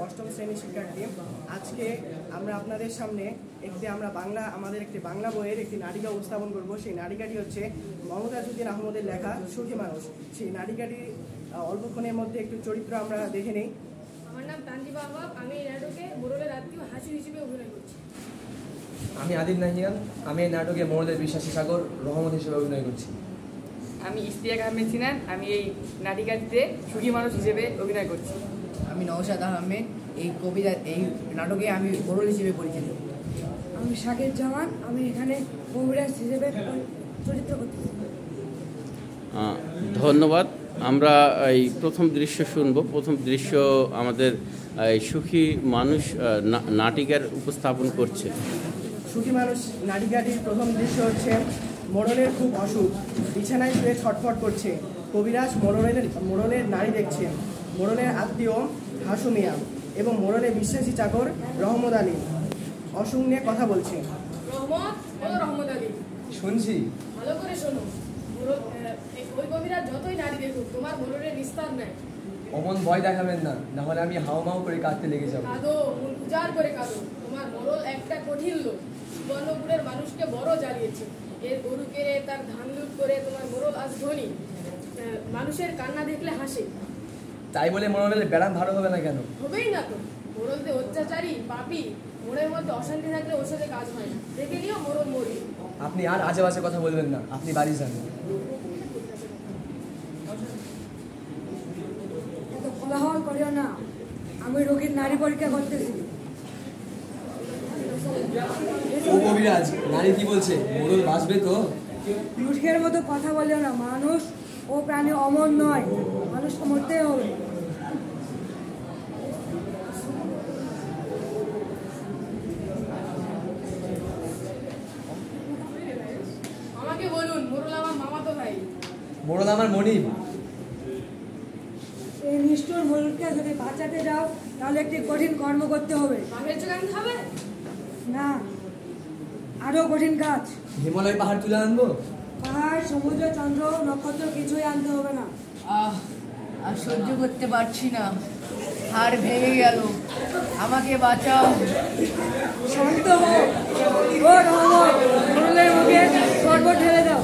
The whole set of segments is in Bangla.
অষ্টম শ্রেণীর শিক্ষার্থী। আজকে আমরা আপনাদের সামনে আমাদের একটি বাংলা বইয়ের একটি নাটিকা উপস্থাপন করব। সেই নাটিকাটি হচ্ছে মমতাজউদ্দিন আহমদের লেখা সুখী মানুষ। সেই নাটিকাটি অল্পক্ষণের মধ্যে একটু চরিত্র আমরা দেখে নেই। আমার নাম তানজিবা আহবাব। আমি এই নাটকে মোড়লের আত্মীয় হাসি হিসেবে অভিনয় করছি। আমি আদিল নাহিয়ান। আমি এই নাটকে মোড়লের বিশ্বাসী সাগর রহমত হিসেবে অভিনয় করছি। আমি ইশতিয়াক আহমেদ সিনান। আমি এই নাটিকাটিতে সুখী মানুষ হিসেবে অভিনয় করছি। আমি নওশাদ আহমেদ। এই নাটকে আমি মোড়ল হিসেবে পরিচিত। আমি শাকির জামান। আমি এখানে কবিরাজ হিসেবে চরিত্র করতেছি। ধন্যবাদ। আমরা এই প্রথম দৃশ্য শুনব। প্রথম দৃশ্য আমাদের এই সুখী মানুষ নাটিকার উপস্থাপন করছে। সুখী মানুষ নাটিকাটির প্রথম দৃশ্য হচ্ছে মোড়লের খুব অসুখ, বিছানায় শুয়ে ছটফট করছে। কবিরাজ মোড়লের নারী দেখছেন। মোড়লের আত্মীয় হাসু মিয়া এবং মোড়লের বিশ্বাসী চাকর রহমত আলী অসুখ নিয়ে কথা বলছে। রহমত আলী, শুনছি, ভালো করে শোনো। ওই কবিরাজ যতই নারী দেখুক, তোমার মোড়লের নিস্তার নেই। অমন ভয় দেখাবেন না, নাহলে আমি হাওমাও করে কাঁদতে লেগে যাবো। কাঁদো, মন উজাড় করে কাঁদো। তোমার মোড়ল একটা কঠিন লোক, সুবর্ণপুরের মানুষকে বড় জ্বালিয়েছে। এর গরু কেড়ে, তার ধান লুট করে তোমার মোড়ল আজ ধনী। মানুষের কান্না দেখলে হাসে। তাই বলে মোড়লের ব্যারাম ভালো হবে না কেন? হবেই না তো। মোড়লতে অত্যাচারী, পাপী, মোড়ের মধ্যে অশান্তি থাকলে ওর সাথে কাজ হয় না। দেখে নিও, মোড়ল মরি। আপনি আর আজে বাজে কথা বলবেন না, আপনি বাড়ি যান। এত কোলাহল করিও না, আমি রোগীর নারী পরীক্ষা করতেছি। ও কবিরাজ, নারী কি বলছে? মোড়ল বাঁচবে তো? মূর্খের মতো কথা বলিও না। মানুষ ও প্রাণী অমর নয়, মানুষকে মরতেই হবে। আমাকে বলুন, মোড়ল আমার মামাতো ভাই। মোড়ল আমার মনিব। এই নিষ্ঠুর মূর্খকে যদি বাঁচাতে যাও, তাহলে একটি কঠিন কর্ম করতে হবে। বাঘের চোখ আনতে হবে না, আরো কঠিন কাজ। হিমালয় পাহাড় তুলে আনবো? পাহাড়, সমুদ্র, চন্দ্র, নক্ষত্র কিছুই আনতে হবে না। আর সহ্য করতে পারছি না, হাড় ভেঙে গেল, আমাকে বাঁচাও। শান্ত হও। ও রহমত, মোড়লের মুখে শরবত ঢেলে দাও।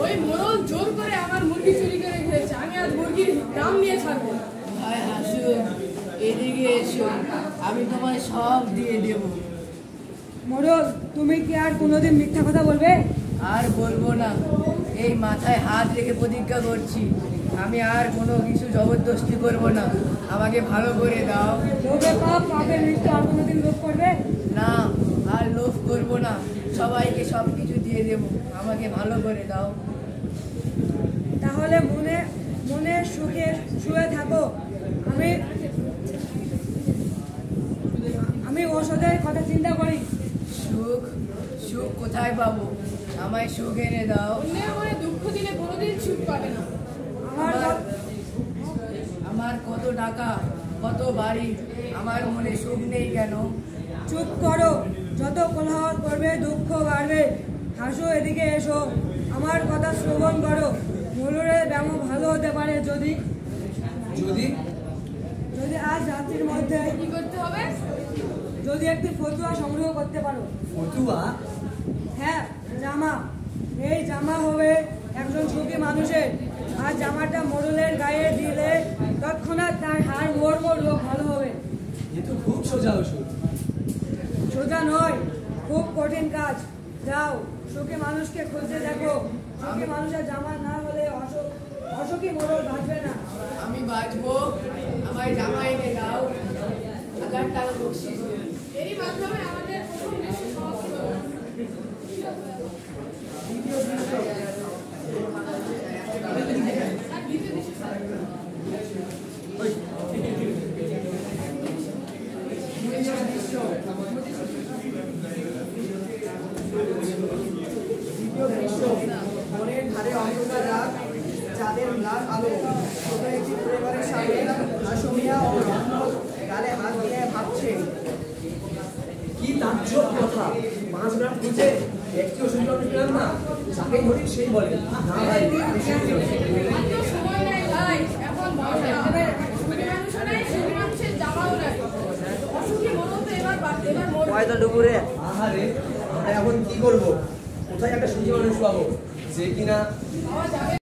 ওই মোড়ল জোর করে আমার মুরগি চুরি করে খেয়েছে। আমি আজ মুরগির দাম নিয়ে ছাড়বো। ভাই হাসু, এদিকে এসো, আমি তোমায় সব দিয়ে দেব। মোড়ল, তুমি কি আর কোনোদিন মিথ্যা কথা বলবে? আর বলবো না, এই মাথায় হাত রেখে প্রতিজ্ঞা করছি, আমি আর কোনো কিছু জবরদস্তি করব না। আমাকে ভালো করে দাও। লোভে পাপ, পাপের মৃত্যু। আর কোনোদিন লোভ করবে না, আর লোভ করব না, সবাইকে সব কিছু দিয়ে দেব। আমাকে ভালো করে দাও। তাহলে মনে মনে সুখে শুয়ে থাকো। আমি ওষুধের কথা চিন্তা করি। সুখ সুখ কোথায় পাবো? আমায় সুখ এনে দাও। অন্যের মনে দুঃখ দিলে কোনোদিন সুখ পাবে না। আমার কত টাকা, কত বাড়ি, আমার মনে সুখ নেই কেন? চুপ করো, যত কোলাহল করবে দুঃখ বাড়বে। হাসো, এদিকে এসো, আমার কথা শ্রবণ করো। মোড়লের ব্যায়াম ভালো হতে পারে যদি যদি যদি আজ রাত্রির মধ্যে কি করতে হবে? যদি একটি ফতুয়া সংগ্রহ করতে পারো। ফতুয়া? হ্যাঁ, জামা। এই জামা হবে একজন সুখী মানুষের। আর জামাটা মোড়লের গায়ে দিলে তৎক্ষণাৎ তার হাড় মর্ম রোগ ভালো হবে। এ তো খুব সোজা ওষুধ। সোজা নয়, খুব কঠিন কাজ। যাও, সুখী মানুষকে খুঁজতে দেখো। সুখী মানুষের জামা না হলে অসুখী মোড়ল বাঁচবে না। আমি বাঁচবো, আমায় জামা এনে দাও। 1000 টাকা বকশিশ। এরই মাধ্যমে আমাদের প্রথম দৃশ্য সমাপ্ত হলো। দ্বিতীয় দৃশ্য আর দ্বিতীয় দৃশ্য মনের ধারে অন্ধকার রাত, চাঁদের লাল আলো। ছোট একটি পরিবারের সামনে হাসু মিয়া ও রহমত গালে হাত দিয়ে ভাবছে। কি তাজ্জব কথা! 5 গ্রাম খুঁজে একটি ওষুধ পেলাম না, যাকে ধরি সেই বলে না ভাই, এবার মরবে। আহারে আমরা এখন কি করব? কোথায় একটা সুখী মানুষ পাবো যে কিনা পাওয়া যাবে